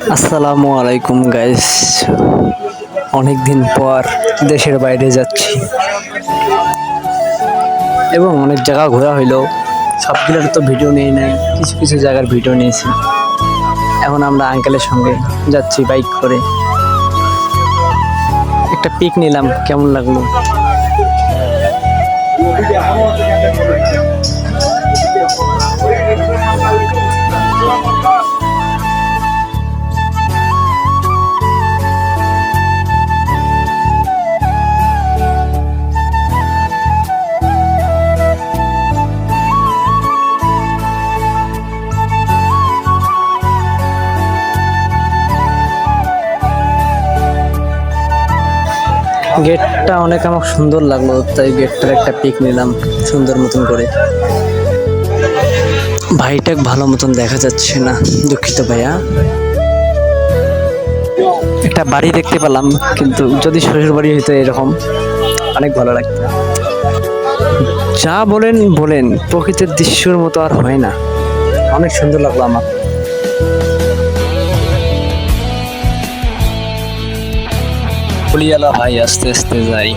আসসালামু আলাইকুম গাইস, অনেক দিন পর দেশের বাইরে যাচ্ছি এবং অনেক জায়গা ঘোরা হইলো। সবগুলোর তো ভিডিও নেই নাই, কিছু কিছু জায়গার ভিডিও নিয়েছি। এখন আমরা আঙ্কেলের সঙ্গে যাচ্ছি বাইক করে। একটা পিক নিলাম, কেমন লাগলো? গেটটা অনেক আমার সুন্দর লাগলো, তাই গেটটার একটা পিক নিলাম সুন্দর মতন করে। ভাইটা ভালো মতন দেখা যাচ্ছে না, দুঃখিত ভাইয়া। একটা বাড়ি দেখতে পেলাম, কিন্তু যদি শ্বশুর বাড়ি হইতো এরকম অনেক ভালো লাগতো। যা বলেন বলেন, প্রকৃতির দৃশ্যের মতো আর হয় না। অনেক সুন্দর লাগলো আমার। পুলিয়ালা ভাই আস্তে আস্তে যাই,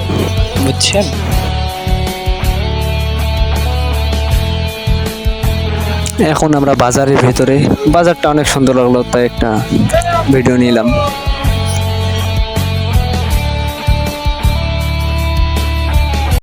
বুঝছেন? এখন আমরা বাজারের ভেতরে, বাজারটা অনেক সুন্দর লাগলো, তাই একটা ভিডিও নিলাম।